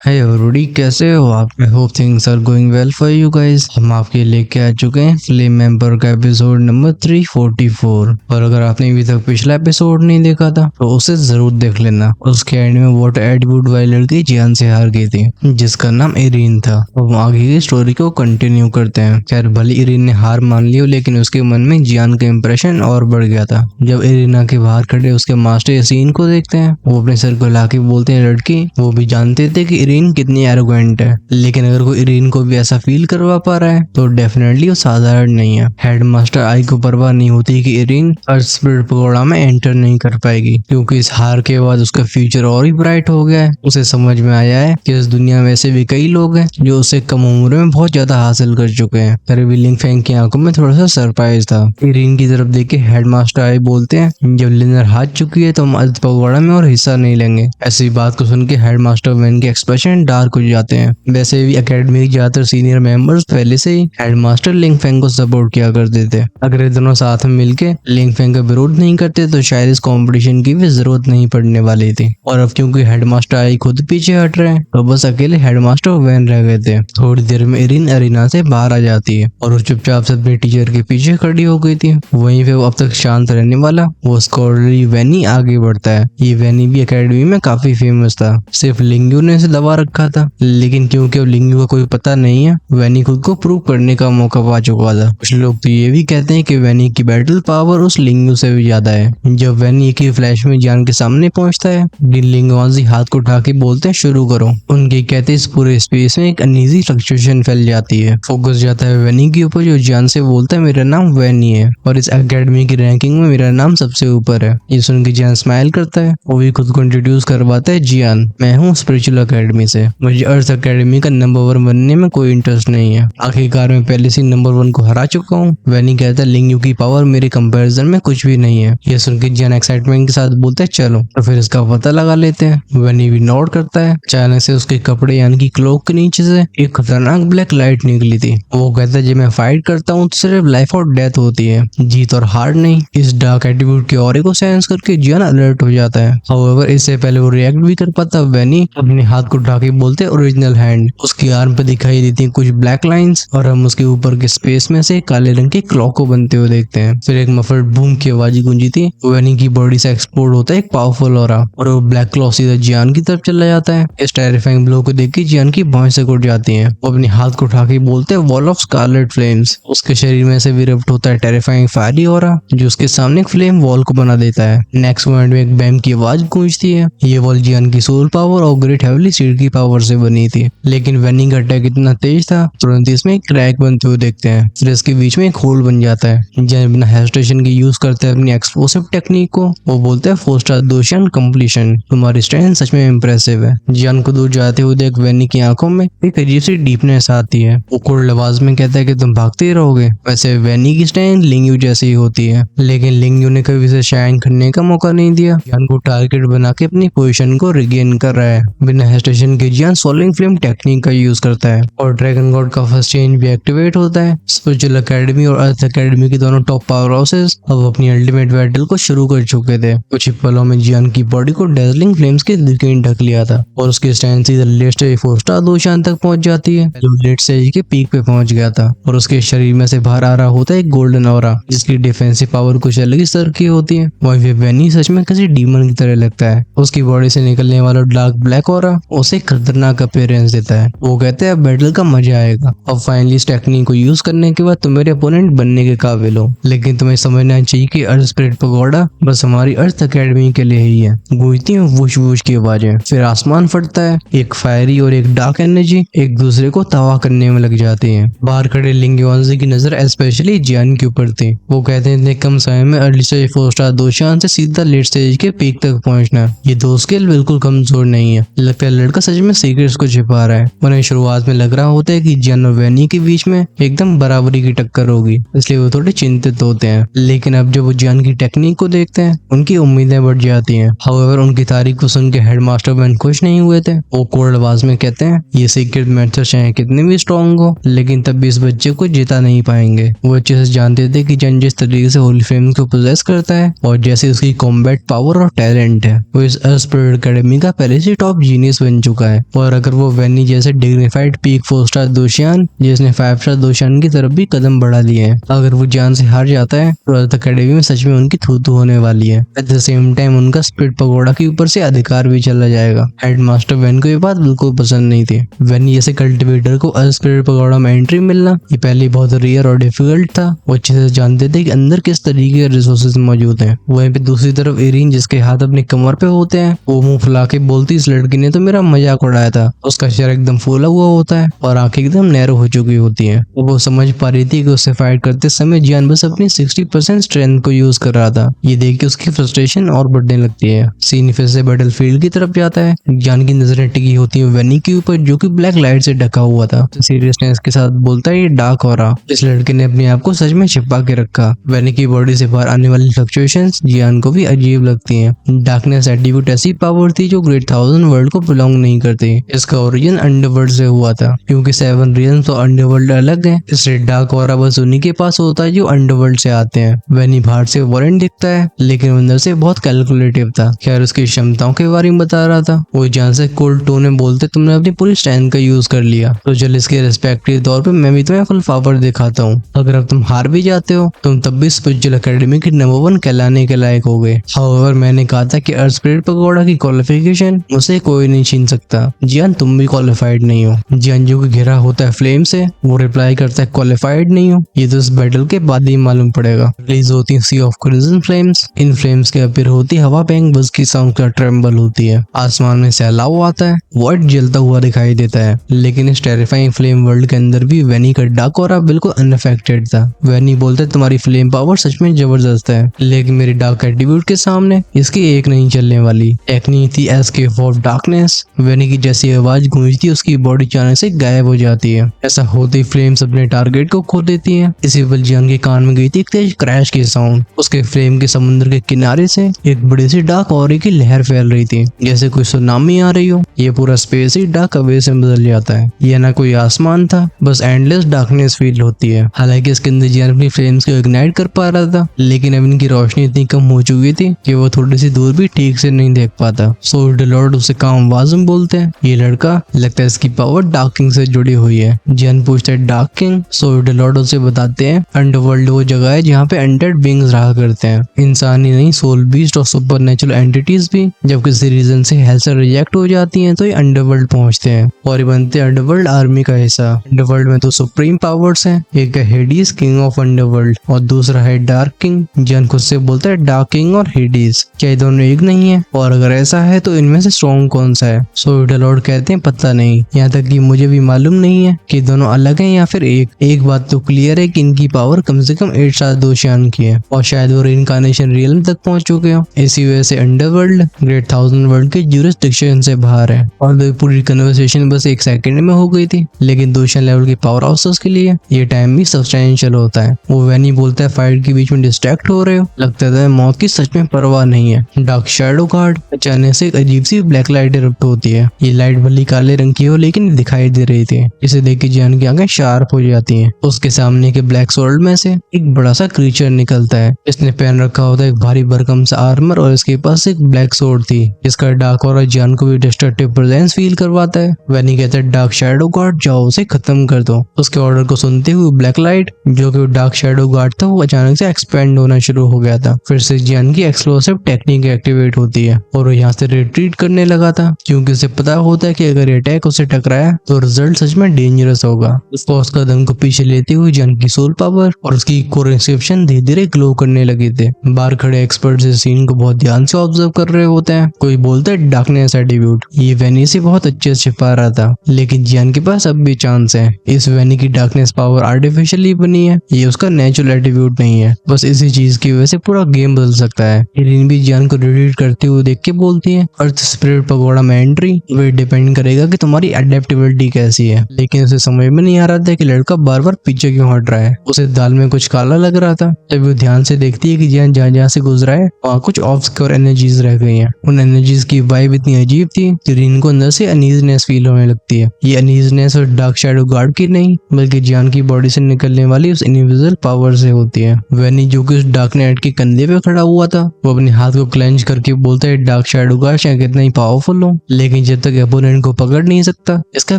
Hey everybody, कैसे हो आप? I hope things are going well for you guys. हम आपके लेके आ चुके हैं फ्लेम मेंबर का एपिसोड नंबर 344। और अगर आपने अभी तक पिछला एपिसोड नहीं देखा था तो उसे जरूर देख लेना। उसके एंड में वाटर एट्रीब्यूट वाली लड़की जान से हार गई थी जिसका नाम इरीन था। तो हम आगे की स्टोरी को कंटिन्यू करते हैं। खैर भले इरीन ने हार मान ली हो, लेकिन उसके मन में जियान का इंप्रेशन और बढ़ गया था। जब इरीना के बाहर खड़े उसके मास्टर यासीन को देखते हैं, वो अपने सर को हिला के बोलते हैं लड़की। वो भी जानते थे कि इरीन कितनी एरोगेंट है, लेकिन अगर कोई इरीन को भी ऐसा फील करवा पा रहा है तो डेफिनेटली वो साधारण नहीं है। हेडमास्टर आई को परवाह नहीं होती कि इरीन अर्थ स्पिरिट पगोड़ा में एंटर नहीं कर पाएगी, क्योंकि इस हार के बाद उसका फ्यूचर और ही ब्राइट हो गया है। उसे समझ में आया है कि इस दुनिया में ऐसे भी कई लोग हैं जो उससे कम उम्र में बहुत ज्यादा हासिल कर चुके हैं। तभी लिंग फेंग की आंखों में थोड़ा सा सरप्राइज था। इरीन की तरफ देख के हेडमास्टर आई बोलते हैं, जब लिनर हार चुकी है तो हम अर्थ पगोड़ा में और हिस्सा नहीं लेंगे। ऐसी बात को सुन के हेडमास्टर वैन के एक्सप्रेशन डार्क हो जाते हैं। वैसे भी एकेडमी के ज्यादातर सीनियर मेंबर्स पहले से ही हेडमास्टर लिंग फेंग को सपोर्ट किया करते थे। अगर ये दोनों साथ में मिलके लिंग फेंग का विरोध नहीं करते तो शायद इस कंपटीशन की भी जरूरत नहीं पड़ने वाली थी। और अब क्योंकि हेडमास्टर आई खुद पीछे हट रहे हैं तो बस अकेले हेडमास्टर वैन रह गए थे। थोड़ी देर में इरीन अरीना से बाहर आ जाती है और वो चुपचाप से अपने टीचर के पीछे खड़ी हो गई थी। वहीं पे वो अब तक शांत रहने वाला वो स्कॉलरली वैनी आगे बढ़ता है। ये वैनी भी एकेडमी में काफी फेमस था। सिर्फ लिंगू ने इसे दबा रखा था, लेकिन क्योंकि अब लिंगू का कोई पता नहीं है, वैनी खुद को प्रूव करने का मौका पा चुका था। कुछ लोग तो ये भी कहते हैं कि वैनी की बैटल पावर उस लिंगू से भी ज्यादा है। जब वैनी एक ही फ्लैश में जान के सामने पहुंचता है, लिंगुआजी हाथ को उठा के बोलते हैं शुरू करो। उनके कहते इस पूरे स्पेस में एक अनईजी फ्लक्चुएशन फैल जाती है। फोकस जाता है वैनी के ऊपर, जो जान से बोलता है मेरा नाम वैनी है और इस एकेडमी की रैंकिंग में मेरा नाम सबसे ऊपर है। ये सुन के जियान स्माइल करता है। वो भी खुद को इंट्रोड्यूस करवाता है, जियान मैं हूँ स्पिरिचुअल एकेडमी से। मुझे अर्थ एकेडमी का नंबर 1 बनने में कोई इंटरेस्ट नहीं है। आखिरकार मैं पहले से नंबर 1 को हरा चुका हूँ। वैनी कहता है लिंगयू की पावर मेरे कंपैरिजन में कुछ भी नहीं है। ये सुन के जियान एक्साइटमेंट के साथ बोलता है चलो तो फिर इसका पता लगा लेते हैं। वैनी भी नोट करता है। अचानक से उसके कपड़े यानी कि क्लोक के नीचे से एक खतरनाक ब्लैक लाइट निकली थी। वो कहता है जब मैं फाइट करता हूँ तो सिर्फ लाइफ और डेथ होती है, जीत और हार नहीं। इस डार्क एट्रीब्यूट के ऑरे को सेंस करके जियान अलर्ट हो जाता है। हाउएवर इससे पहले वो रिएक्ट भी कर पाता, वैनी अपने हाथ को उठा के बोलते ओरिजिनल हैंड। उसकी आर्म पे दिखाई देती है कुछ ब्लैक लाइंस और हम उसके ऊपर के स्पेस में से काले रंग की क्लॉक को बनते हुए देखते हैं। फिर एक मफल्ड बूम की आवाज गूंजी थी। वैनी की बॉडी से एक्सप्लोड होता है एक पावरफुल ऑरा और वो ब्लैक क्लॉक सीधा जियान की तरफ चला जाता है। इस टेरिफाइंग ब्लो को देख के जियान की भौं से उठ जाती है। वो अपने हाथ को उठा के बोलते हैं वॉल ऑफ स्कारलेट फ्लेम्स। उसके शरीर में से विरप्ट होता है टेरिफाइंग फायरी ऑरा जो उसके सामने एक फ्लेम वॉल को बना देता है। नेक्स्ट मोमेंट में एक बैम की आवाज गूंजती है। ये वॉल जियान की सोल पावर और ग्रेट हेवली सीड की पावर से बनी थी, लेकिन वैनी का अटैक इतना तेज था तुरंत इसमें एक क्रैक बनते हुए देखते हैं। फिर इसके बीच में एक होल बन जाता है। जियान बिना हेजिटेशन के यूज करते हैं अपनी एक्सप्लोसिव टेक्निक को। वो बोलते हैं 4 स्टार दोषियन कंप्लीशन, तुम्हारी स्ट्रेंथ सच में इंप्रेसिव है। जियान को दूर जाते हुए देख वैनी की आंखों में एक अजीब सी डीपनेस आती है। वो कोल्ड आवाज में कहता है कि तुम भागते ही रहोगे। वैसे वैनी की स्ट्रेंथ लिंगयू जैसी ही होती है, लेकिन लिंगयू ने कभी उसे शाइन करने का मौका नहीं दिया। जियान को टारगेट बना के अपनी पोजीशन को रिगेन कर रहा है। बिना हेजिटेशन के जियान सोलिंग फ्लेम टेक्निक का यूज करता है और ड्रैगन गॉड का फर्स्ट चेंज भी एक्टिवेट होता है। स्पिरिचुअल एकेडमी और अर्थ एकेडमी की दोनों टॉप पावर हाउसेस अब अपनी अल्टीमेट बैटल को शुरू कर चुके थे। कुछ ही पलों में जियान की बॉडी को डेजलिंग फ्लेम्स के लिकेन ढक लिया था और उसकी स्ट्रेंथ सीधा लेट स्टेज 4 स्टार दोषान तक पहुंच जाती है। लेट स्टेज के पीक पे पहुंच गया था और उसके शरीर में से बाहर आ रहा होता है एक गोल्डन ऑरा जिसकी डिफेंसिव पावर कुछ अलग ही स्तर की होती है। वहीं वैनी सच में किसी डीमन की तरह लगता है। उसकी बॉडी से निकलने वाला डार्क ब्लैक ऑरा उसे खतरनाक अपीयरेंस देता है। वो कहते हैं अब बैटल का मजा आएगा। अब फाइनली इस टेक्निक को यूज करने के बाद तुम मेरे अपोनेंट बनने के काबिल हो, लेकिन तुम्हें समझना चाहिए कि अर्थ स्पिरिट पगोड़ा बस हमारी अर्थ एकेडमी के लिए ही है। गूंजती हैं वुश वुश की आवाजें, फिर आसमान फटता है। एक फायरी और एक डार्क एनर्जी एक दूसरे को तबाह करने में लग जाती है। बाहर खड़े लिंगुआजी की नजर स्पेशली जियान के ऊपर थी। वो कहते हैं इतने कम समय में अर्ली स्टेज 4 स्टार दोषान से सीधा लेट स्टेज के पीक तक पहुंचना, ये दो स्किल बिल्कुल कमजोर नहीं है। लगता है लड़का सच में सीक्रेट्स को छिपा रहा है। उन्हें शुरुआत में लग रहा होता है कि जियान और वैनी के बीच में एकदम बराबरी की टक्कर होगी, इसलिए वो थोड़े चिंतित होते हैं। लेकिन अब जब वो जियान की टेक्निक को देखते हैं उनकी उम्मीदें बढ़ जाती हैं। हाउएवर उनकी तारीफ को सुन के हेडमास्टर वैन खुश नहीं हुए थे। वो कोल्ड आवाज में कहते हैं ये सीक्रेट मेथड चाहे कितने भी स्ट्रॉन्ग हो, लेकिन तब भी इस बच्चे को जिता नहीं पाएंगे। वो अच्छे से जानते थे कि जियान जिस तरीके से होली फ्लेम को पोजेस करता है और जैसे उसकी कॉम्बैट पावर और टैलेंट है, वो इस स्पिरिट एकेडमी का पहले से टॉप जीनियस बन चुका है। और अगर वो वैनी जैसे डिग्निफाइड पीक 4 स्टार दोशियान जिसने 5 स्टार दोशियान की तरफ भी कदम बढ़ा लिए हैं, अगर वो जान से हार जाता है तो अर्थ अकेडमी में सच में उनकी थू होने वाली है। एट द सेम टाइम उनका स्पिरिट पगोड़ा के ऊपर से अधिकार भी चला जाएगा। हेडमास्टर वैन को ये बात बिल्कुल पसंद नहीं थी। वैनी जैसे कल्टिवेटर को स्पिरिट पगोड़ा में एंट्री मिलना ये पहले बहुत रेयर और डिफिकल्ट था। वो अच्छे से जानते थे कि अंदर किस तरीके के रिसोर्सेज मौजूद हैं। वहीं पे दूसरी तरफ इरीन जिसके हाथ अपनी कमर पे होते हैं, वो मुंह फुला के बोलती इस लड़की ने तो मेरा मजाक उड़ाया था। उसका शरीर एकदम फूला हुआ होता है और आंखें एकदम नैरो हो चुकी होती हैं। वो समझ पा रही थी कि उससे फाइट करते समय जियान बस अपनी 60% स्ट्रेंथ को यूज कर रहा था। ये देख के उसकी फ्रस्ट्रेशन और बढ़ने लगती है। सीन फिर से बैटल फील्ड की तरफ जाता है। जियान की नजरें टिकी होती है वैनी के ऊपर जो कि ब्लैक लाइट से ढका हुआ था। तो सीरियसनेस के साथ बोलता है ये डार्क ऑरा। इस लड़के ने अपने आप को सच में छिपा के रखा। वैनी की बॉडी से बाहर आने वाली फ्लक्चुएशंस जियान को भी अजीब लगती हैं। डार्कनेस एट्रीब्यूट ऐसी पावर थी जो ग्रेट 1000 वर्ल्ड को बिलोंग नहीं करती। इसका ओरिजिन अंडरवर्ल्ड से हुआ था क्योंकि 7 रियल्स और अंडरवर्ल्ड अलग है, इसलिए डार्क ऑरा बस उन्हीं के पास होता है जो अंडरवर्ल्ड से आते हैं। वैनी बाहर से वॉरेंट दिखता है लेकिन अंदर से बहुत कैलकुलेटिव था। खैर उसकी क्षमताओं के बारे में बता रहा था। वो जान से कोल्ड टोन में बोलते तुमने अपनी पूरी स्ट्रेंथ का यूज कर लिया तो चल इसके रिस्पेक्ट के तौर पे मैं भी तुम्हें फुल पावर दिखाता हूँ। अगर अब तुम हार भी जाते हो तुम तब भी स्पिरिचुअल एकेडमी के नंबर 1 कहलाने के लायक हो गए। हाउएवर मैंने कहा था कि अर्थ स्पिरिट पगोड़ा की क्वालिफिकेशन मुझसे कोई नहीं छीन सकता। जियान तुम भी क्वालिफाइड नहीं हो। जियान जो कि घिरा होता है फ्लेम से वो रिप्लाई करता है क्वालिफाइड नहीं हो। ये तो इस बैटल के बाद ही मालूम पड़ेगा। रिलीज होती है सी ऑफ क्रिम्सन फ्लेम्स। इन फ्लेम्स के अपीयर होती हवा बैंग बस की साउंड का ट्रेम्बल होती है। आसमान में सैलाब आता है। वर्ल्ड जलता हुआ दिखाई देता है लेकिन इस टेरिफाइंग फ्लेम वर्ल्ड के अंदर भी वैनी का डार्क ऑरा बिल्कुल अनअफेक्टेड था। वैनी बोलते तुम्हारी फ्लेम पावर सच में जबरदस्त है लेकिन मेरी डार्क एट्रीब्यूट के सामने इसकी एक नहीं चलने वाली। टेक्नी थी एस्केप ऑफ डार्कनेस। वैनी की जैसी आवाज गूंजती उसकी बॉडी अचानक से गायब हो जाती है। ऐसा होते ही फ्लेम्स अपने टारगेट को खो देती है। इसी पल जियान के कान में गई थी एक तेज क्रैश की साउंड। उसके फ्लेम के समुद्र के किनारे से एक बड़ी सी डार्क ऑरे की लहर फैल रही थी जैसे कोई सुनामी आ रही हो। ये पूरा स्पेस ही डार्क अवे से बदल जाता है। यह ना कोई आसमान था बस एंडलेस डार्कनेस फील होती है। हालांकि इसके अंदर जियान अपनी फ्लेम्स को इग्नाइट कर पा रहा था लेकिन अब इनकी रोशनी इतनी कम हो चुकी थी कि वो थोड़ी सी दूर भी ठीक से नहीं देख पाता। सो डिलॉर्ड उसे काम आवाज में बोलते हैं ये लड़का लगता है इसकी पावर डार्क किंग से जुड़ी हुई है। जियान पूछता है डार्क किंग। सो डिलॉर्ड उसे बताते हैं अंडरवर्ल्ड वो जगह है जहाँ पे अनडेड बीइंग्स रहा करते हैं। इंसान ही नहीं सोल बीस्ट और सुपरनेचुरल एंटिटीज भी जब किसी रीजन से हेल से रिजेक्ट हो जाती हैं तो ये अंडरवर्ल्ड पहुंचते हैं और ये बनते हैं अंडरवर्ल्ड आर्मी का हिस्सा। अंडरवर्ल्ड में तो सुप्रीम पावर्स हैं। एक है हेडीज किंग ऑफ अंडरवर्ल्ड और दूसरा है डार्क किंग। जियान खुद से बोलता है डार्क किंग और हेडीज क्या ये दोनों एक नहीं है और अगर ऐसा है तो इनमें से स्ट्रॉन्ग कौन सा है। सो डिलॉर्ड कहते हैं पता नहीं, यहाँ तक कि मुझे भी मालूम नहीं है कि दोनों अलग हैं या फिर एक बात तो क्लियर है कि इनकी पावर कम से कम 8 स्टार दोशियान की है और शायद वो रिइंकार्नेशन रियल्म तक पहुंच चुके हो। इसी वजह से अंडरवर्ल्ड ग्रेट 1000 वर्ल्ड के ज्यूरिसडिक्शन से बाहर है। और पूरी कन्वर्सेशन बस 1 सेकंड में हो गई थी लेकिन दोशियान लेवल की पावर हाउसेस के लिए ये टाइम भी सब्सटेंशियल होता है। वो वैनी बोलता है फाइट के बीच में डिस्ट्रैक्ट हो रहे हो, लगता है मौत की सच में परवाह नहीं है। डार्क शैडो गार्ड अचानक से एक अजीब सी ब्लैक लाइट इरप्ट होती है। ये लाइट भली काले रंग की हो लेकिन दिखाई दे रही थी। इसे देख के जियान की आंखें शार्प हो जाती हैं। उसके सामने के ब्लैक सोल्ड में से एक बड़ा सा क्रीचर निकलता है। इसने पहन रखा होता है एक भारी भरकम सा आर्मर और इसके पास एक ब्लैक सोर्ड थी। इसका डार्क ऑरा जियान को भी डिस्ट्रक्टिव प्रेजेंस फील करवाता है। वैनी कहता है डार्क शैडो गार्ड जाओ उसे खत्म कर दो। उसके ऑर्डर को सुनते हुए ब्लैक लाइट जो कि डार्क शैडो गार्ड था वो अचानक से एक्सपेंड होना शुरू हो गया था। फिर से जियान की एक्सप्लोसिव टेक्निक एक्टिवेट होती है और वो यहाँ से रिट्रीट करने लगा था क्योंकि उसे पता होता है कि अगर अटैक उसे टकराया तो रिजल्ट सच में डेंजरस होगा। उसको उसका दम को पीछे लेते हुए जियान की सोल पावर और उसकी कोर रिसेप्शन धीरे धीरे ग्लो करने लगे थे। बाहर खड़े एक्सपर्ट इस सीन को बहुत ध्यान से ऑब्जर्व कर रहे होते हैं। कोई बोलता है डार्कनेस एट्रीब्यूट। ये वैनी से बहुत अच्छे से छिपा रहा था लेकिन जियान के पास अब भी चांस है। इस वैनी की डार्कनेस पावर आर्टिफिशियली बनी है, ये उसका नेचुरल एट्रीब्यूट नहीं है। बस इसी चीज की वजह से पूरा गेम बदल सकता है। इरिन भी जियान को रिट्रीट करते हुए देख के बोलती है अर्थ स्पिरिट पगोड़ा में एंट्री वे डिपेंड करेगा कि तुम्हारी अडेप्टेबिलिटी कैसी है। लेकिन उसे समझ में नहीं आ रहा था कि लड़का बार बार पीछे क्यों हट रहा है। उसे दाल में कुछ काला लग रहा था। तब वो ध्यान से देखती है कि जियान जहाँ से गुजरा है वहाँ कुछ ऑब्सक्योर एनर्जीज रह गई हैं। उन एनर्जीज की वाइब इतनी अजीब थी कि इरिन को अंदर से अनईजीनेस फील होने लगती है। ये अनईजीनेस और डार्क शैडो गार्ड की नहीं बल्कि जियान की बॉडी से निकलने वाली उस इनविजिबल पावर से होती है। वैनी जो कि उस डार्क नाइट के कंधे पे खड़ा हुआ था वो अपने हाथ को क्लेंच करके बोलता है डार्क शैडो गार्ड चाहे कितना ही पावरफुल हो लेकिन लेकिन जब तक अपोनेंट को पकड़ नहीं सकता इसका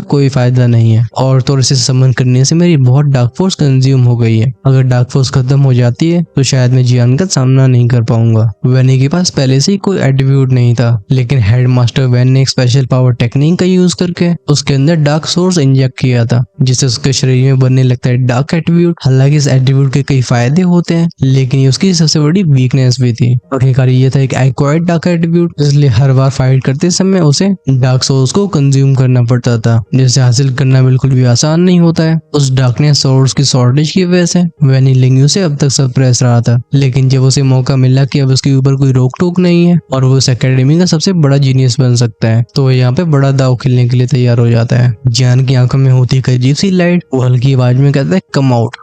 कोई फायदा नहीं है। और तो इसे समन करने से मेरी बहुत डार्क फोर्स कंज्यूम हो गई है। अगर डार्क फोर्स खत्म हो जाती है तो शायद मैं जियान का सामना नहीं कर पाऊंगा। वैनी के पास पहले से ही कोई एट्रीब्यूट नहीं था, लेकिन हेडमास्टर वैन ने एक स्पेशल पावर टेक्निक का यूज करके उसके अंदर डार्क सोर्स इंजेक्ट किया था, जिससे उसके शरीर में बनने लगता है डार्क एट्रीब्यूट। हालांकि इस एट्रीब्यूट के कई फायदे होते हैं, लेकिन ये उसकी सबसे बड़ी वीकनेस भी थी। आखिरकार ये था एक एक्वायर्ड डार्क एट्रीब्यूट, इसलिए हर बार फाइट करते समय उसे डार्क सोर्स को कंज्यूम करना पड़ता था, जिसे हासिल करना बिल्कुल भी आसान नहीं होता है। उस डार्कनेस सोर्स की शॉर्टेज की वजह से वैनी लिंग्यू से अब तक सप्रेस रहा था, लेकिन जब उसे मौका मिला कि अब उसके ऊपर कोई रोक टोक नहीं है और वो इस एकेडमी का सबसे बड़ा जीनियस बन सकता है, तो वो यहाँ पे बड़ा दाव खेलने के लिए तैयार हो जाता है। जियान की आंखों में होती है अजीब सी लाइट, वो हल्की आवाज में कहता है कम आउट,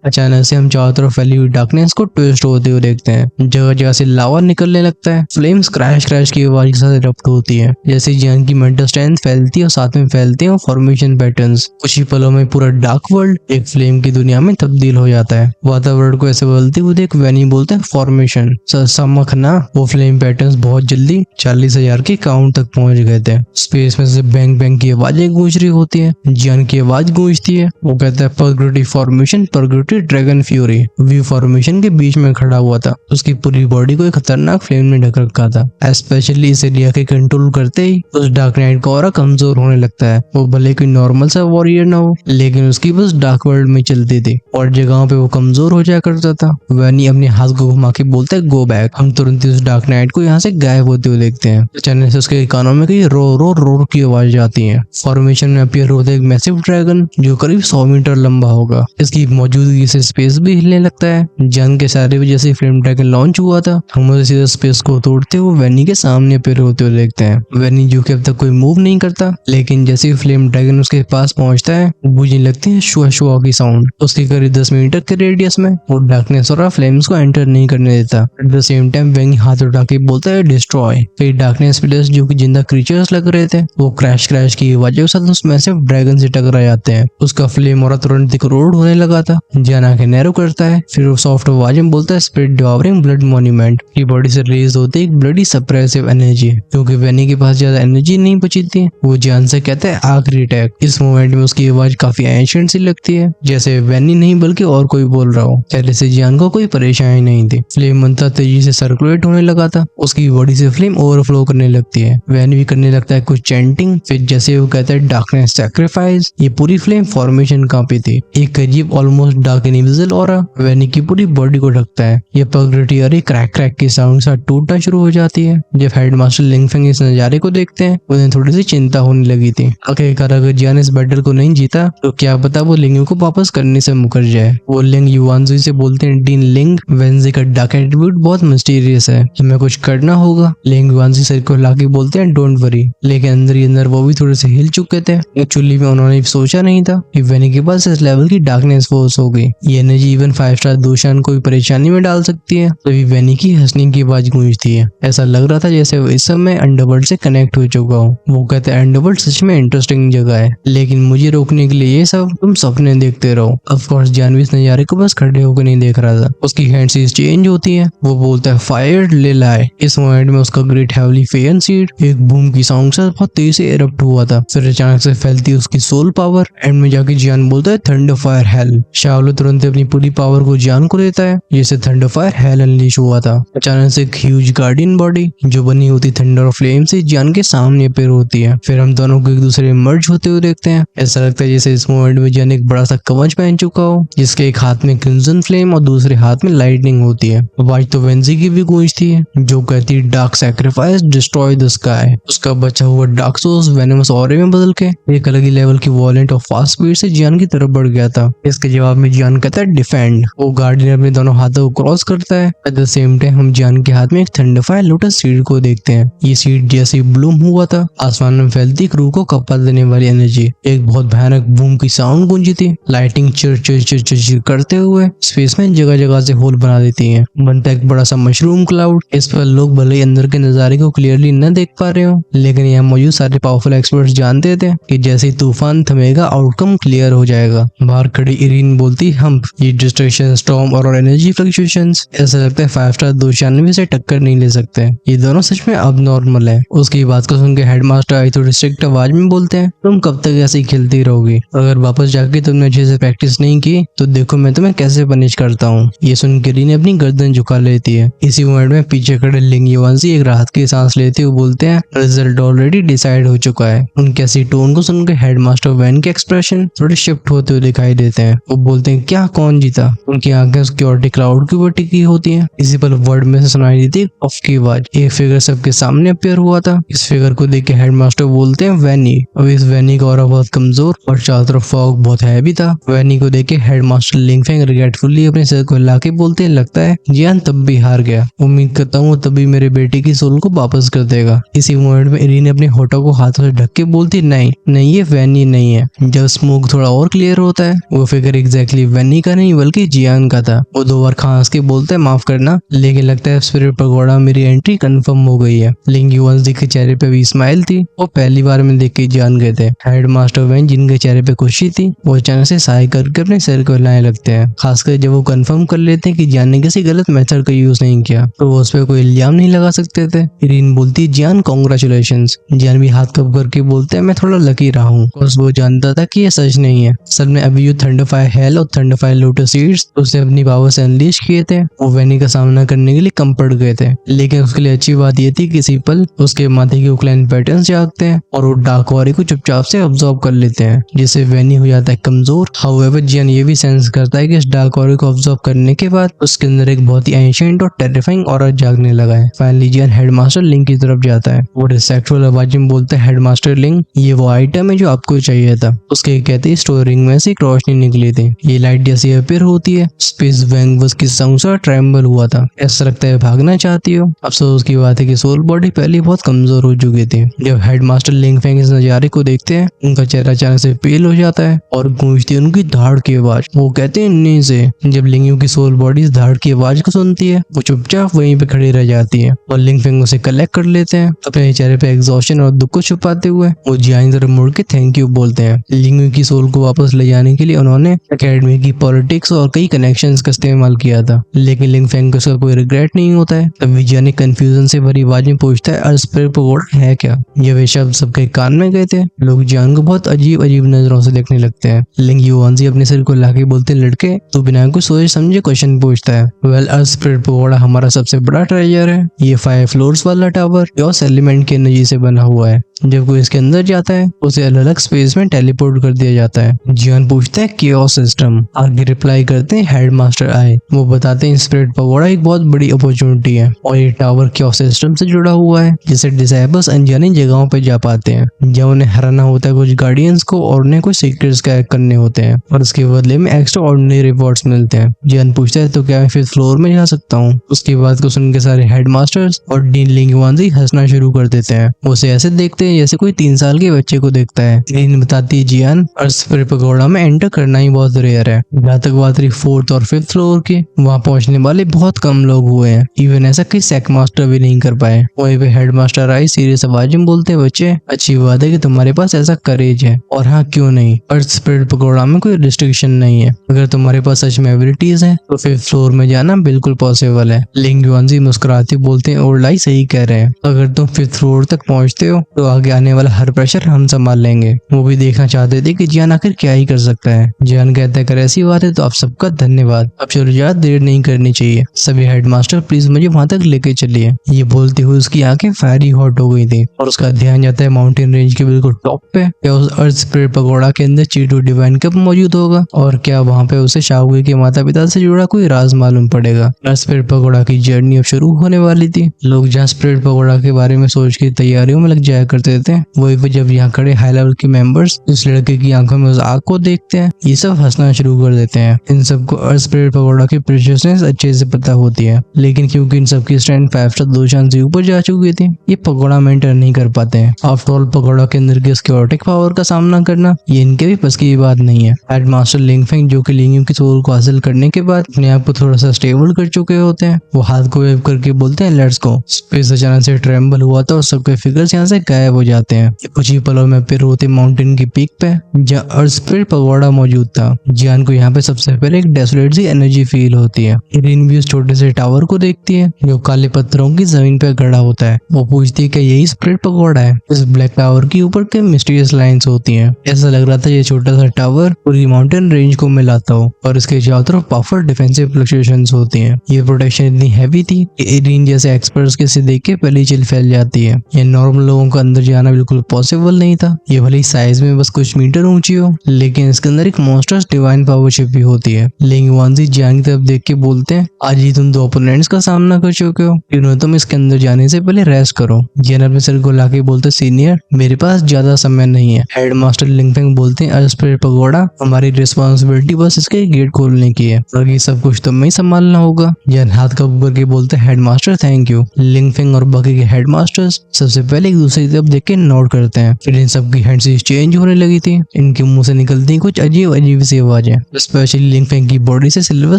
अचानक से हम चारों तरफ फैली हुई डार्कनेस को ट्विस्ट होते हुए देखते हैं। जगह जगह से लावा निकलने लगता है, फ्लेम्स क्रैश क्रैश की आवाज के साथ इरप्ट होती है। जैसे जियान की मेंटल स्ट्रेंथ फैलती है और साथ में फैलते हैं फॉर्मेशन पैटर्न्स। कुछ ही पलों में पूरा डार्क वर्ल्ड एक फ्लेम की दुनिया में तब्दील हो जाता है। वातावरण को ऐसे बदलते हुए देख वैनी बोलता है फॉर्मेशन समखना। वो फ्लेम पैटर्न्स बहुत जल्दी 40,000 के काउंट तक पहुंच गए थे। स्पेस में से बैंग बैंग की आवाजें गूंज रही होती है। जियान की आवाज गूंजती है, वो कहता है purgatory formation, purgatory dragon fury. View formation के बीच में खड़ा हुआ था, उसकी पूरी बॉडी को एक खतरनाक फ्लेम ने ढक रखा था। स्पेशली इस एरिया के कंट्रोल करते ही उस डार्क नाइट का ऑरा कमजोर होने लगता है। वो भले कोई नॉर्मल सा वॉरियर ना हो, लेकिन उसकी बस डार्क वर्ल्ड में चलती थी और जगहों पे वो कमजोर हो जाया करता था। वैनी अपने हाथ को घुमा के बोलता है गो बैक। हम तुरंत ही उस डार्क नाइट को यहाँ से गायब होते हुए देखते हैं। अचानक से उसके कानों में कई रो रो रो की आवाज आती है। फॉर्मेशन में अपीयर होता है एक मैसिव ड्रैगन जो करीब 100 मीटर लंबा होगा। इसकी मौजूदगी से स्पेस भी हिलने लगता है। जंग के सारे भी जैसे फ्लेम ड्रैगन लॉन्च हुआ था, हम उसे सीधा स्पेस को तोड़ते हुए वैनी के सामने अपीयर होते हुए देखते हैं। वैनी जो कि अब तक कोई मूव नहीं करता, लेकिन जैसे ही फ्लेम ड्रैगन उसके पास पहुंचता है गूंजने लगती है शुआ शुआ की साउंड। उसके करीब 10 मीटर के रेडियस में वो डार्कनेस और फ्लेम्स को एंटर नहीं करने देता। एट द सेम टाइम वैनी हाथ उठा के बोलता है डिस्ट्रॉय। कई डार्कनेस प्लेयर्स जो कि जिंदा क्रीचर्स लग रहे थे वो क्रैश क्रैश की आवाजों के साथ उस मैसिव ड्रैगन से टकरा जाते हैं। उसका फ्लेम और तुरंत करोड़ होने लगा था। जियान आंखें नैरो करता है, फिर वो सॉफ्ट आवाज में बोलता है स्पिरिट डिवॉरिंग ब्लड मॉन्यूमेंट। की बॉडी से रिलीज होती है एक ब्लडी सप्रेसिव एनर्जी। क्योंकि वैनी के पास ज्यादा एनर्जी नहीं बची थी, वो जियान से कहता है आखिरी अटैक। इस मोमेंट में उसकी आवाज काफी एंशिएंट सी लगती है, जैसे वैनी नहीं बल्कि और कोई बोल रहा हो। पहले से जियान को कोई परेशानी नहीं थी। फ्लेम मंत्र तेजी से सर्कुलेट होने लगा था, उसकी बॉडी से फ्लेम ओवरफ्लो करने लगती है। वैनी भी करने लगता है कुछ चैंटिंग, फिर जैसे वो कहता है डार्कनेस सैक्रिफाइस। ये पूरी फ्लेम फॉर्मेशन कांपी थी। एक अजीब ऑलमोस्ट डार्क इनविजिबल ऑरा वैनी की पूरी बॉडी को ढकता है। ये परग्रेटी और क्रैक क्रैक की साउंड साथ टूटना शुरू हो जाती है। जब हेडमास्टर लिंगफेंग इस नजारे को देखते हैं उन्हें थोड़ी सी चिंता होने लगी थी। आखिरकार अगर जियान इस बैटल को नहीं जीता तो क्या पता वो लिंग को वापस करने से मुकर जाए। वो लिंग युवानजी से बोलते हैं डीन लिंग, वेंजी का डार्क एट्रीब्यूट बहुत मिस्टीरियस है, हमें कुछ करना होगा। लिंग युवानजी सर को लाके बोलते हैं डोंट वरी, लेकिन अंदर ही अंदर वो भी थोड़े से हिल चुके थे। एक्चुअली में उन्होंने सोचा नहीं था कि वैनी के पास इस लेवल की डार्कनेस फोर्स होगी। ये एनर्जी इवन 5 स्टार दूषण को भी परेशानी में डाल सकती है। तभी वैनी की हंसने की आवाज गूंजती है। ऐसा लग रहा था जैसे वो इस समय अंडरवर्ल्ड से कनेक्ट हो चुका हूँ। वो कहते हैं अंडरवर्ल्ड सच में इंटरेस्टिंग जगह है, लेकिन मुझे रोकने के लिए ये सब तुम सपने देखते रहो। ऑफ कोर्स जानवी इस नजारे को बस खड़े होकर नहीं देख रहा था। उसकी हैंड सीज चेंज होती है। वो बोलता है फायर ले लाए। इस मोमेंट में उसका ग्रेट हेवली फेयन सीड एक बूम की साउंड से बहुत तेज से इरप्ट हुआ था। फिर अचानक से फैलती उसकी सोल पावर। एंड में जाके जियान बोलता है थंडर फायर हेल। शाओलो तुरंत अपनी पूरी पावर को जियान को देता है, जिससे थंडर फायर हेल अनलीश हुआ था। अचानक से एक ह्यूज गार्डियन बॉडी जो बनी होती थंडर और फ्लेम से जियान के सामने अपीयर होती है। फिर हम दोनों को एक दूसरे में मर्ज होते हुए देखते हैं। ऐसा लगता है जैसे इस मोमेंट में जियान एक बड़ा सा कवच पहन चुका हो, जिसके एक हाथ में क्रिम्सन फ्लेम और दूसरे हाथ में लाइटनिंग होती है। आवाज तो वेंजी की भी गूंजती है जो कहती है dark sacrifice destroy the sky. उसका बचा हुआ डार्क सोर्स वेनमस ऑरे में बदल के एक अलग ही लेवल की वॉलेंट और फास्ट स्पीड से जियान की तरफ बढ़ गया था। इसके जवाब में जियान कहता है डिफेंड। वो गार्डियन अपने दोनों हाथों को क्रॉस करता है। एट द सेम टाइम हम जियान के हाथ में एक थंडरफायर लोटस सीड को देखते हैं। ये सीड जैसे ही ब्लूम हुआ था, आसमान में फैलती एक रूह को कपा देने वाली एनर्जी, एक बहुत भयानक बूम की साउंड गूंजी थी। लाइटिंग चिर चिर चिर चिर करते हुए स्पेस में जगह जगह से होल बना देती है। बनता एक बड़ा सा मशरूम क्लाउड। इस पर लोग भले ही अंदर के नजारे को क्लियरली न देख पा रहे हो, लेकिन यहाँ मौजूद सारे पावरफुल एक्सपर्ट्स जानते थे कि जैसे ही तूफान थमेगा आउटकम क्लियर हो जाएगा। बाहर खड़ी इरीन बोलती हम ये डिस्ट्रैक्शन स्टॉर्म और एनर्जी फ्लक्चुएशंस ऐसा लगता है 5 स्टार 296 से टक्कर नहीं ले सकते। ये दोनों सच में अब नॉर्मल है। हैं। उसकी बात को सुन के हेडमास्टर आई थोड़ी स्ट्रिक्ट आवाज में बोलते हैं, तुम कब तक ऐसे ही खेलती रहोगी? अगर वापस जाके तुमने अच्छे से प्रैक्टिस नहीं की तो देखो मैं तुम्हें कैसे पनिश करता हूँ। ये सुन के रीन अपनी गर्दन झुका लेती है। इसी मोमेंट में पीछे खड़े लिंग युवांशी एक राहत की सांस लेते हुए बोलते हैं, रिजल्ट ऑलरेडी डिसाइड हो चुका है। उनके ऐसी टोन को सुनकर हेडमास्टर वैन के एक्सप्रेशन थोड़े शिफ्ट होते हुए दिखाई देते हैं। वो बोलते हैं, क्या, कौन जीता? उनकी आंखें सिक्योरिटी क्राउड के ऊपर टिकी होती हैं। इसी पर वर्ड में से सुनाई देती है ऑफ की आवाज। एक फिगर सबके सामने अपेयर हुआ था। इस फिगर को देख के हेडमास्टर बोलते हैं, वैनी। अब इस वैनी का ऑरा बहुत कमजोर और चारों तरफ फॉग बहुत हैवी था। वैनी को देख के हेडमास्टर लिंगफेंग रिग्रेटफुली अपने सर को हिला के बोलते हैं, लगता है जियान तब भी हार गया। उम्मीद करता हूँ तभी मेरे बेटे की सोल को वापस कर देगा। इसी मोमेंट में इरीन अपने होठों को हाथों से ढक के बोलती, नहीं नहीं, ये वैनी नहीं है। जब स्मोक थोड़ा और क्लियर होता है, वो फिगर एग्जैक्टली वैनी का नहीं बल्कि जियान का था। वो 2 बार खांस के बोलते हैं, माफ करना, लेकिन लगता है स्पिरिट पगोड़ा मेरी एंट्री कंफर्म हो गई है। लिंग युवांशी के चेहरे पे भी स्माइल थी। वो पहली बार में देख के जान गए थे। हेडमास्टर वैन जिनके चेहरे पे खुशी थी, वो अचानक से साय करके अपने सर को हिलाने लगते हैं। खासकर जब वो कंफर्म कर लेते हैं कि जियान ने किसी गलत मेथड का यूज नहीं किया, तो वो उस पर कोई इल्जाम नहीं लगा सकते थे। इरीन बोलती, जियान कांग्रेचुलेशंस। जियान भी हाथ कप करके बोलते हैं, मैं थोड़ा लकी रहा हूँ। वो जानता था कि ये सच नहीं है। असल में अभी जो थंडरफायर हेल और थंडरफायर लोटस सीड्स उसने अपनी पावर से अनलीश किए थे, वो वैनी का सामना करने के लिए कम पड़ गए थे। लेकिन उसके लिए अच्छी बात ये थी कि इसी पल उसके माथे के ओकलाइन पैटर्न जागते हैं और वो डार्क ऑरा को चुपचाप से ऑब्जर्व कर लेते हैं, जिससे वैनी हो जाता है कमजोर। हाउएवर जियान ये भी सेंस करता है कि इस डार्क ऑरा को ऑब्जर्व करने के बाद उसके अंदर एक बहुत ही एंशिएंट और टेरिफाइंग ऑरा जागने लगा है। फाइनली जियान हेडमास्टर लिंग की तरफ जाता है। वो रिस्पेक्टफुल आवाज में बोलते हैं, हेडमास्टर लिंग, ये वो आइटम है जो आपको चाहिए था। उसके कहते ही स्टोरिंग में से एक रोशनी निकली थी। ये लाइट जैसी अपीयर होती है। स्पेस वैंग बस की संसा ट्रेम्बल हुआ था। ऐसा लगता है भागना चाहती हो। अफसोस की बात है कि सोल बॉडी पहले बहुत कमजोर हो चुकी थी। जब हेडमास्टर लिंगफेंग इस नजारे को देखते हैं, उनका चेहरा अचानक से पेल हो जाता है और गूंजती है उनकी धाड़ की आवाज। वो कहते हैं, नहीं से। जब लिंगयू की सोल बॉडी इस धाड़ की आवाज को सुनती है, वो चुपचाप वहीं पे खड़ी रह जाती है और लिंगफेंग उसे कलेक्ट कर लेते हैं। अपने चेहरे पे एग्जॉशन और दुख को छुपाते हुए वो जियान की तरफ मुड़ के थैंक यू बोलते हैं। लिंगयू की सोल को वापस ले जाने के लिए उन्होंने एकेडमी की पॉलिटिक्स और कई कनेक्शंस का इस्तेमाल किया था, लेकिन लिंगफेंग को उसका कोई रिग्रेट नहीं होता है। तब विजय कंफ्यूजन से भरी आवाज में पूछता है, स्पिरिट पगोड़ा है क्या? ये वे शब्द सबके कान में गए थे। लोग जियान को बहुत अजीब अजीब नजरों से देखने लगते हैं। लिंग युवांशी अपने सिर को लाके बोलते, लड़के तू बिना कुछ सोचे समझे क्वेश्चन पूछता है। वेल, स्पिरिट पगोड़ा हमारा सबसे बड़ा ट्रेजर है। ये 5 फ्लोर्स वाला टावर योस एलिमेंट की एनर्जी से बना हुआ है। जब कोई इसके अंदर जाता है उसे अलग अलग स्पेस में टेलीपोर्ट कर दिया जाता है। जियान पूछता है, केओस सिस्टम? आगे रिप्लाई करते हैं हेडमास्टर आई। वो बताते हैं स्पिरिट पगोड़ा एक बहुत बड़ी अपॉर्चुनिटी है और ये टावर केओस सिस्टम से जुड़ा हुआ है, जिससे डिसेबल्स अनजानी जगहों पे जा पाते हैं। जब उन्हें हराना होता है कुछ गार्डियंस को और उन्हें कुछ सीक्रेट्स क्रैक करने होते हैं और उसके बदले में एक्स्ट्रा ऑर्डिनरी रिवॉर्ड्स मिलते हैं। जियान पूछता है, तो क्या मैं 5th फ्लोर में जा सकता हूँ? उसकी बात को सुन के सारे हेडमास्टर्स और डीन लिंग युवांशी हंसना शुरू कर देते हैं। उसे ऐसे देखते हैं जैसे कोई 3 साल के बच्चे को देखता है। डीन बताती है, जियान स्पिरिट पगोड़ा में एंटर करना ही बहुत रेयर है। जहाँ तक बात रही 4th और 5th फ्लोर की, वहाँ पहुंचने वाले बहुत कम लोग हुए हैं। इवन ऐसा कोई सेक मास्टर भी नहीं कर पाए। वहीं पे हेडमास्टर आई सीरियस आवाज में बोलते हैं, बच्चे अच्छी बात है कि तुम्हारे पास ऐसा करेज है, और हाँ क्यों नहीं, पर स्पिरिट पगोड़ा में कोई रिस्ट्रिक्शन नहीं है। अगर तुम्हारे पास सच में एबिलिटीज है तो 5th फ्लोर में जाना बिल्कुल पॉसिबल है। लिंग युवांशी मुस्कुराते बोलते हैं, और लाई सही कह रहे हैं। अगर तुम 5th फ्लोर तक पहुंचते हो तो आगे आने वाला हर प्रेशर हम संभाल लेंगे। वो भी देखना चाहते थे कि जियान आखिर क्या ही कर सकता है। जियान कहता है, अगर ऐसी बात है तो आप सबका धन्यवाद। अब चलो ज्यादा देर नहीं करनी चाहिए। सभी हेडमास्टर प्लीज मुझे वहां तक लेके चलिए। ये बोलते हुए उसकी आंखें फायरी हॉट हो गई थी और उसका ध्यान जाता है माउंटेन रेंज के बिल्कुल टॉप पे। क्या उस अर्थ स्पिरिट पगोड़ा के अंदर चीटू डिवाइन कब मौजूद होगा, और क्या वहाँ पे उसे शाओगुई के माता पिता से जुड़ा कोई राज मालूम पड़ेगा। अर्थ स्पिरिट पगोड़ा की जर्नी अब शुरू होने वाली थी। लोग जहाँ स्पिरिट पगोड़ा के बारे में सोच की तैयारियों में लग जाया करते थे, वही पे जब यहाँ खड़े हाई लेवल के मेंबर्स इस लड़के की आंखों में उस आग को देखते हैं, ये सब हंसना शुरू कर देते हैं। इन सबको अर्थ स्पिरिट पगोड़ा की प्रीशियसनेस अच्छे से पता होती है, लेकिन क्योंकि इन सबकी स्ट्रेंथ 5 स्टार 2 चांद से ऊपर जा चुकी थी, ये पगोड़ा में एंटर नहीं कर पाते हैं। आफ्टर ऑल पगोड़ा के अंदर की सिक्योरिटिक पावर का सामना करना ये इनके भी बस की बात नहीं है। हेडमास्टर लिंगफेंग जो कि लिंगयू की सोल को हासिल करने के बाद अपने आप को थोड़ा सा स्टेबल कर चुके होते हैं, वो हाथ को वेव करके बोलते हैं, लेट्स गो। स्पेस अचानक से ट्रेम्बल हुआ था और सबके फिगर्स यहाँ से गायब हो जाते हैं। कुछ ही पलों में फिर होते माउंटेन की पीक पे जहाँ अर्थ स्पिरिट पगोड़ा मौजूद था। जियान को यहाँ पे सबसे पहले एक डेसोलेट सी एनर्जी फील होती है। इरिन भी उस छोटे से टावर को देखती है जो काले पत्थरों की जमीन पे गड़ा होता है। वो पूछती है कि यही स्पिरिट पगोड़ा है। इस ब्लैक टावर के ऊपर के मिस्टीरियस लाइंस होती हैं। ऐसा लग रहा था ये छोटा सा टावर पूरी माउंटेन रेंज को मिलाता हो और इसके चारों तरफ पावरफुल डिफेंसिव फ्लक्चुएशंस होती हैं। ये प्रोटेक्शन इतनी हैवी थी कि इरिन जैसे एक्सपर्ट्स के से देख के पहली चिल फैल जाती है। ये नॉर्मल लोगों का अंदर जाना बिल्कुल पॉसिबल नहीं था। ये भले साइज में बस कुछ मीटर ऊंची हो, लेकिन इसके अंदर एक मॉन्स्टर्स डिवाइन पावर छिपी होती है। लिंग वानजी जियान की तरफ देख के बोलते हैं, आज ही तुम 2 ओपोनेंट्स का सामना कर चुके हो, क्यों तुम इसके अंदर जाने से पहले रेस्ट करो। जियान अपने सर को लाके बोलते, सीनियर मेरे पास ज्यादा समय नहीं है। हेडमास्टर लिंगफेंग बोलते हैं, अर्थ स्पिरिट पगोड़ा हमारी रिस्पॉन्सिबिलिटी बस इसके गेट खोलने की है और ये सब कुछ तुम्हें ही संभालना होगा। जियान हाथ कब करके बोलते हैं, हेडमास्टर थैंक यू। लिंगफेंग और बाकी के हेडमास्टर्स सबसे पहले एक दूसरे की तरफ देख के नोट करते हैं। फिर इन सबकी हैंड्स चेंज होने लगी थी। इनके मुंह से निकलती कुछ अजीब अजीब सी आवाजें। स्पेशली लिंगफेंग की बॉडी से सिल्वर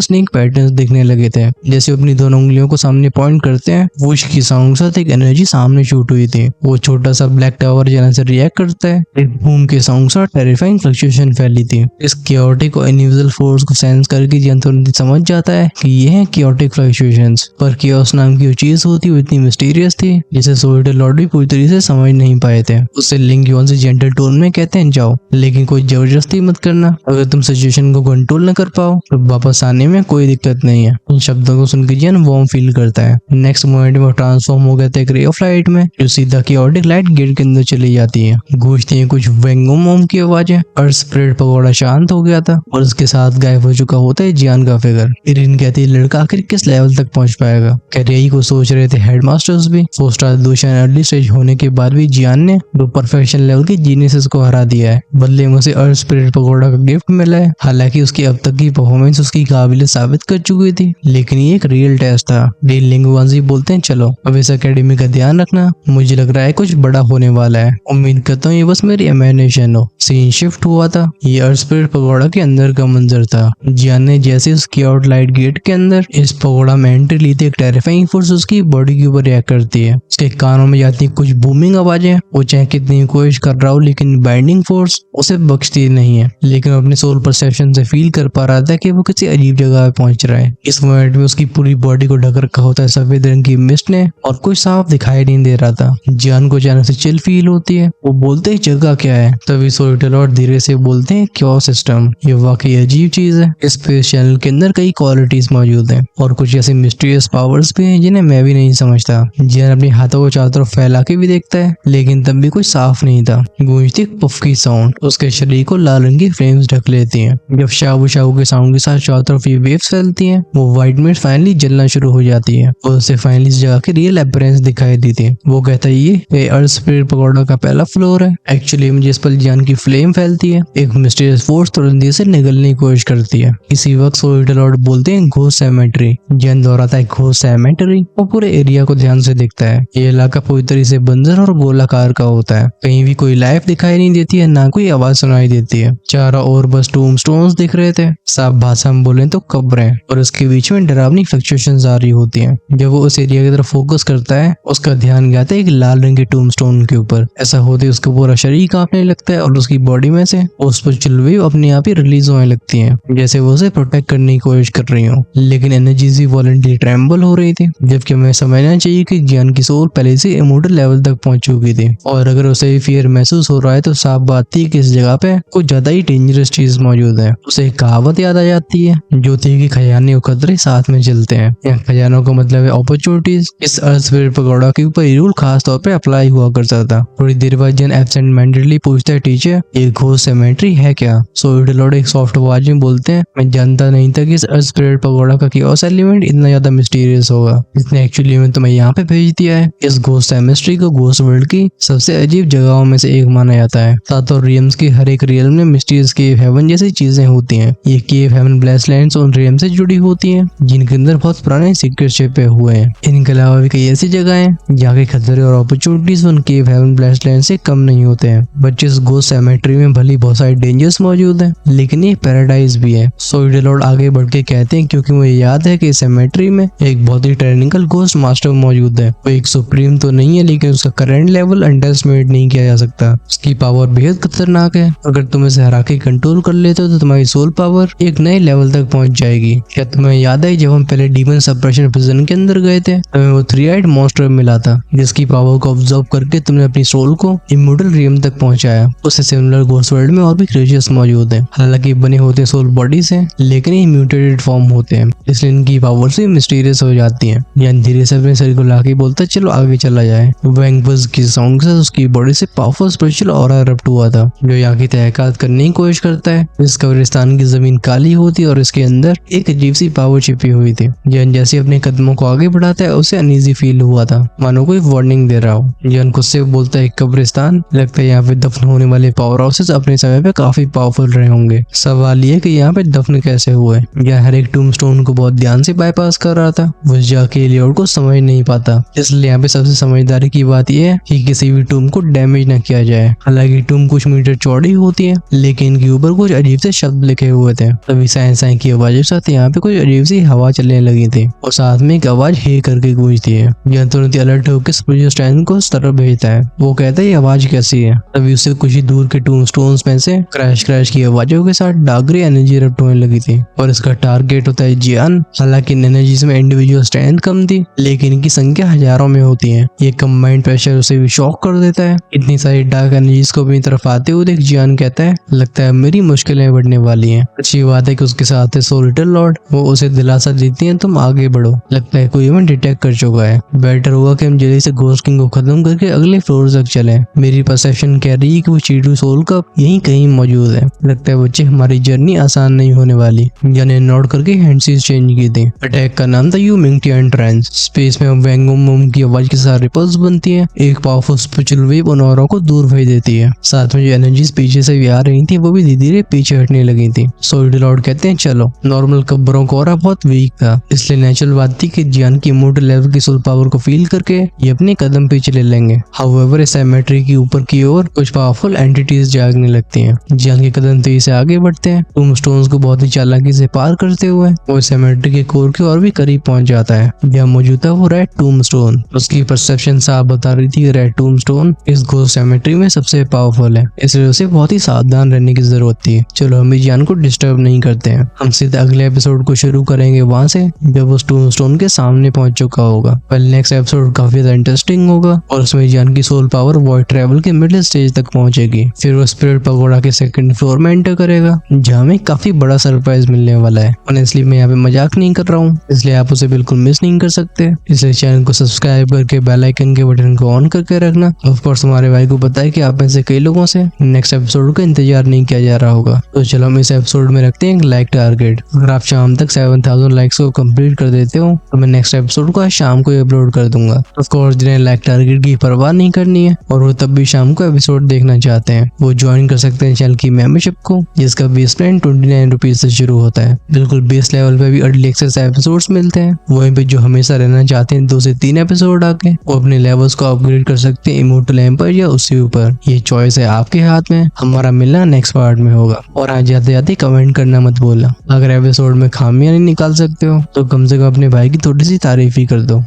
स्नेक पैटर्न्स दिखने लगे थे। जैसे अपनी दोनों उंगलियों को सामने पॉइंट करते हैं, वुश की साउंड के साथ एक एनर्जी सामने शूट हुई थी। वो छोटा सा ब्लैक टावर जैसे से रिएक्ट करता है। एक बूम के साउंड से टेरिफाइंग फ्लक्चुएशन फैली थी। इस क्योटिक और इनविजिबल फोर्स को सेंस करके जियान तुरंत समझ जाता है कि ये है क्योटिक फ्लक्चुएशंस। पर कियोस नाम की जो चीज होती वो इतनी मिस्टीरियस थी जिसे सोल्जर लॉर्ड भी पूरी तरीके से समझ नहीं पाए थे। उससे लिंग युआन से जेंटल टोन में कहते हैं, जाओ लेकिन कोई जबरदस्ती मत करना। अगर तुम सिचुएशन को कंट्रोल न कर पाओ तो वापस आने में कोई दिक्कत नहीं है। उन शब्दों को सुनकर जियान वार्म फील करता है। नेक्स्ट मोमेंट में ट्रांसफॉर्म हो गया था एक रे ऑफ लाइट में, जो सीधा क्योटिक लाइट गेट के अंदर चली जाती है। गूंजती है कुछ वेंगोम ओम की आवाजें। अर्थ स्पिरिट पगोड़ा शांत हो गया था और उसके साथ गायब हो चुका होता है जियान का फिगर। इरिन कहती है, लड़का आखिर किस लेवल तक पहुंच पाएगा। खैर यही को सोच रहे थे हेडमास्टर्स भी। 4 स्टार दूषण अर्ली स्टेज होने के बाद भी जियान ने दो परफेक्शन लेवल के जीनियस को हरा दिया है। बदले में उसे अर्थ स्पिरिट पगोड़ा का गिफ्ट मिला है। हालांकि उसकी अब तक की परफॉर्मेंस उसकी काबिलियत साबित कर चुकी थी, लेकिन ये एक रियल टेस्ट था। लिंग वानजी बोलते हैं, चलो अब इस एकेडमी का ध्यान रखना, मुझे लग रहा है कुछ बड़ा होने वाला है। उम्मीद करता हूँ ये बस मेरी इमेजिनेशन हो। सीन शिफ्ट हुआ था। ये अर्थ स्पिरिट पगोड़ा के अंदर का मंजर था। जियान ने जैसे उसकी आउट लाइट गेट के अंदर इस पगोड़ा में एंट्री ली थी, एक टेरिफाइंग फोर्स उसकी बॉडी के ऊपर रिएक्ट करती है। उसके कानों में जाती कुछ बूमिंग आवाजें। वो चाहे कितनी कोशिश कर रहा हो, लेकिन बाइंडिंग फोर्स उसे बख्शती नहीं है। लेकिन अपने सोल परसेप्शन से फील कर पा रहा था कि वो किसी अजीब जगह पे पहुंच रहा है। इस मोमेंट में उसकी पूरी बॉडी को ढक रखा होता है सफेद रंग की मिस्ट ने और कुछ साफ दिखाई नहीं दे रहा था। जियान को अचानक से चिल फील होती है। वो बोलते हैं, जगह क्या है। तभी सोल्जर लॉर्ड धीरे से बोलते हैं, क्यों सिस्टम। ये वाकई अजीब चीज है। इस स्पेस चैनल के अंदर कई क्वालिटीज मौजूद हैं और कुछ ऐसे मिस्टीरियस पावर्स भी हैं जिन्हें मैं भी नहीं समझता। जियान अपने हाथों को चारों तरफ फैला के भी देखता है, लेकिन तब भी कुछ साफ नहीं था। गूंजती पफ की साउंड उसके शरीर को लाल रंग की फ्लेम्स ढक लेती हैं। जब शाबू शाबू के साउंड के साथ चारों तरफ ये वेव्स फैलती हैं, वो व्हाइट मिस्ट फाइनली जलना शुरू हो जाती है और उसे फाइनली इस जगह की रियल अपीयरेंस दिखाई दी थी। वो कहता है, ये अर्थ स्पिरिट पगोड़ा का पहला फ्लोर है। एक्चुअली मुझे इस पर जियान की फ्लेम फैलती है। एक मिस्टीरियस फोर्स तुरंत से निगलने की कोशिश करती है। इसी वक्त सोल्जर लॉर्ड बोलते हैं, घोस्ट सेमेट्री। जियान दोहराता है, घोस्ट सेमेट्री। वो पूरे एरिया को ध्यान से देखता है। ये इलाका पूरी तरह से बंजर और गोलाकार का होता है। कहीं भी कोई लाइफ दिखाई नहीं देती है, ना कोई आवाज सुनाई देती है। चारों ओर बस टूम्बस्टोन्स दिख रहे थे। साफ भाषा में बोले तो कब्रें, और उसके बीच में डरावनी फ्लक्चुएशंस आ रही होती हैं। जब वो उस एरिया की तरफ फोकस करता है, उसका ध्यान गया था एक लाल रंग के टूम्बस्टोन के ऊपर। ऐसा होते उसका पूरा शरीर कांपने लगता है और उसकी बॉडी में से उस पर चिलवेव अपने आप ही रिलीज होने लगती हैं, जैसे वो उसे प्रोटेक्ट करने की कोशिश कर रही हो। लेकिन एनर्जीज भी वॉलंटरी ट्रेम्बल हो रही थी, जबकि हमें समझना चाहिए कि जियान की सोल पहले से इमोर्टल लेवल तक पहुंच चुकी थी। और अगर उसे फियर महसूस हो रहा है तो साफ बात थी कि इस जगह पे कुछ ज्यादा ही डेंजरस चीज मौजूद है। उसे एक कहावत याद आ जाती है, जो थी कि खजाने और खतरे साथ में चलते हैं। यहाँ खजानों का मतलब है अपॉर्चुनिटीज। इस अर्थ स्पिरिट पगोड़ा के ऊपर ये रूल खास तौर पे अप्लाई हुआ करता था। थोड़ी देर बाद जियान एब्सेंट माइंडेडली पूछता है, टीचर ये घोस्ट सेमेट्री है क्या। सोल्जर लॉर्ड एक सॉफ्ट आवाज में बोलते हैं, मैं जानता नहीं था कि इस अर्थ स्पिरिट पगोड़ा का कियोस एलिमेंट इतना ज्यादा मिस्टीरियस होगा। इसने एक्चुअली में तुम्हें यहाँ पे भेज दिया है। इस घोस्ट सेमेट्री को घोस्ट वर्ल्ड की सबसे अजीब जगहों में से एक माना जाता है। साथ और रियम्स की हर एक रियल में मिस्टीरियस केव हेवन जैसी चीजें होती हैं। ये केव हेवन ब्लेसलैंड्स उन रियम से जुड़ी होती हैं जिनके अंदर बहुत पुराने सीक्रेट छिपे हुए हैं। इनके अलावा भी कई ऐसी जगह हैं जहाँ के खतरे और अपॉर्चुनिटीज उन केव हेवन ब्लेसलैंड से कम नहीं होते हैं। बच्चे इस घोस्ट सेमेट्री में भली बहुत सारे डेंजर्स मौजूद हैं, लेकिन ये पैराडाइज भी है। सोल्जर लॉर्ड आगे बढ़ के कहते हैं, क्योंकि मुझे याद है कि इस सेमेट्री में एक बहुत ही टेक्निकल घोस्ट मास्टर मौजूद है। वो एक सुप्रीम तो नहीं है, लेकिन उसका करंट लेवल अंडर नहीं किया जा सकता। उसकी पावर बेहद खतरनाक है। अगर तुम इसे हरा के कंट्रोल कर लेते हो तो तुम्हारी सोल पावर एक नए लेवल तक पहुंच जाएगी। क्या तुम्हें याद है जब हम पहले डीमन सप्रेशन प्रिजन के अंदर गए थे, हमें वो 3-eyed मॉन्स्टर मिला था जिसकी पावर को ऑब्जर्व करके तुमने अपनी सोल को इमोर्टल रियम तक पहुंचाया। उससे सिमिलर घोस्ट वर्ल्ड में और भी क्रिएचर्स मौजूद हैं। हालांकि बने होते सोल बॉडी से, लेकिन ये म्यूटेटेड फॉर्म होते हैं, इसलिए इनकी पावर्स भी मिस्टीरियस हो जाती हैं। यानी धीरे से अपने शरीर को लाके बोलता है चलो आगे चला जाए। वैंगबस की साउंड से उसकी बॉडी से पावरफुल स्पिरिचुअल ऑरा इरप्ट हुआ था जो यहाँ की तहकीकात करने की कोशिश करता है। इस कब्रिस्तान की जमीन काली होती और इसके अंदर एक अजीब सी पावर छिपी हुई थी। जन जैसे अपने कदमों को आगे बढ़ाता है उसे अनईजी फील हुआ था, मानो कोई वार्निंग दे रहा हो। जन खुद से बोलता है कब्रिस्तान, लगता है यहाँ पे दफन होने वाले पावर हाउसेस अपने समय पे काफी पावरफुल रहे होंगे। सवाल ये कि यहाँ पे दफन कैसे हुए। यह हर एक टूम्बस्टोन को बहुत ध्यान से बाईपास कर रहा था। वो जाके लेआउट को समझ नहीं पाता, इसलिए यहाँ पे सबसे समझदारी की बात यह है कि किसी भी टूम को डैमेज न किया जाए। हालांकि टूम कुछ मीटर चौड़ी होती है, लेकिन इनके ऊपर कुछ अजीब से शब्द लिखे हुए थे। तभी साइंस की आवाज के साथ यहाँ पे कुछ अजीब सी हवा चलने लगी थी और साथ में एक आवाज हे करके गूंजती है। यह तुरंत अलर्ट होकर स्पिरिचुअल स्टैंड को उस तरफ भेजता है। वो कहता है ये आवाज कैसी है। तभी उससे कुछ ही दूर के टूम्बस्टोन्स में से क्रैश क्रैश की आवाजों के साथ डार्क ग्रे एनर्जी इरप्ट होने लगी थी और इसका टारगेट होता है जियान। हालांकि इन एनर्जीज में इंडिविजुअल स्ट्रेंथ कम थी, लेकिन इनकी संख्या हजारों में होती है। ये कंबाइंड प्रेशर उसे भी शॉक कर देता है। इतनी सारी डार्क एनर्जीज को अपनी तरफ आते हुए देख जियान कहता है लगता है मेरी मुश्किलें बढ़ने वाली हैं। अच्छी बात है कि उसके साथ है सो लिटिल लॉर्ड, वो उसे दिलासा देती है तुम आगे बढ़ो, लगता है कोई इवेंट डिटेक्ट कर चुका है। बेटर हुआ कि हम जल्दी से घोस्ट किंग को खत्म करके अगले फ्लोर तक चले। मेरी परसेप्शन कह रही है कि वो चीटू सोल कप यहीं कहीं मौजूद है। लगता है बच्चे हमारी जर्नी आसान नहीं होने वाली। यानी नोट करके हैंडसीज चेंज की थी। अटैक का नाम था यू मिंगटी एंट्रेंस। स्पेस में वैंगोम की आवाज के साथ रिपल्स बनती है। एक पावरफुल स्पिरिचुअल वेव उन औरों को दूर भेज देती है। साथ में जो एनर्जीज पीछे से भी आ रही थी वो भी धीरे धीरे पीछे हटने लगी थी। सो लिटिल लॉर्ड कहते हैं चलो। नॉर्मल कब्बरों का ऑरा बहुत वीक था, इसलिए नेचुरल बात थी कि जियान की इमोर्टल लेवल की सोल पावर को फील करके ये अपने कदम पीछे ले लेंगे। हाउएवर इस सिमेट्री की ऊपर की ओर कुछ पावरफुल एंटिटीज जागने लगती हैं। जियान के कदम तेजी से आगे बढ़ते हैं। टूम्बस्टोन्स को बहुत ही चालाकी से पार करते हुए वो सिमेट्री के कोर के और भी करीब पहुंच जाता है। जहाँ मौजूद था वो रेड टूम्बस्टोन। उसकी परसेप्शन साफ बता रही थी रेड टूम्बस्टोन इस घोस्ट सिमेट्री में सबसे पावरफुल है, इसलिए उसे बहुत ही सावधान रहने की जरूरत थी। चलो हम भी जियान को डिस्टर्ब नहीं करते हैं, हम सीधे अगले एपिसोड को शुरू करेंगे वहां से जब वो टूम्बस्टोन के सामने पहुंच चुका होगा। पहले नेक्स्ट एपिसोड काफी ज्यादा इंटरेस्टिंग होगा और उसमें जियान की सोल पावर वॉइड ट्रैवल के मिडिल स्टेज तक पहुंचेगी। फिर वो स्पिरिट पगोड़ा के सेकंड फ्लोर में एंटर करेगा जहाँ में काफी बड़ा सरप्राइज मिलने वाला है। ऑनेस्टली मैं यहाँ पे मजाक नहीं कर रहा हूँ, इसलिए आप उसे बिल्कुल मिस नहीं कर सकते। इसलिए चैनल को सब्सक्राइब करके बेल आइकन के बटन को ऑन करके रखना। ऑफ कोर्स हमारे भाई को पता है कि आप में से कई लोगों से नेक्स्ट एपिसोड का इंतजार नहीं किया जा रहा होगा, तो चलो हम इस एपिसोड में रखते हैं एक लाइक टारगेट। अगर आप शाम तक 7000 लाइक्स को कंप्लीट कर देते हो तो मैं नेक्स्ट एपिसोड को आज शाम को अपलोड कर दूंगा। ऑफ कोर्स जिन्हें लाइक टारगेट की परवाह नहीं करनी है और वो तब भी शाम को एपिसोड देखना चाहते हैं वो ज्वाइन कर सकते हैं चैनल की मेंबरशिप को, जिसका बेस प्लान 29 रुपीज से शुरू होता है। बिल्कुल बेस लेवल पे भी अर्ली एक्सेस एपिसोड्स मिलते हैं। वहीं पे जो हमेशा रहना चाहते हैं 2 से 3 एपिसोड आके वो अपने लेवल्स को अपग्रेड कर सकते हैं इमोर्टल एम्पायर या उससे ऊपर। ये चॉइस है आपके हाथ में। हमारा मिलना नेक्स्ट पार्ट में होगा। और आज जाते जाते कमेंट करना मत भूलना। अगर एपिसोड में खामियां नहीं निकाल सकते हो तो कम से कम अपने भाई की थोड़ी सी तारीफ ही कर दो।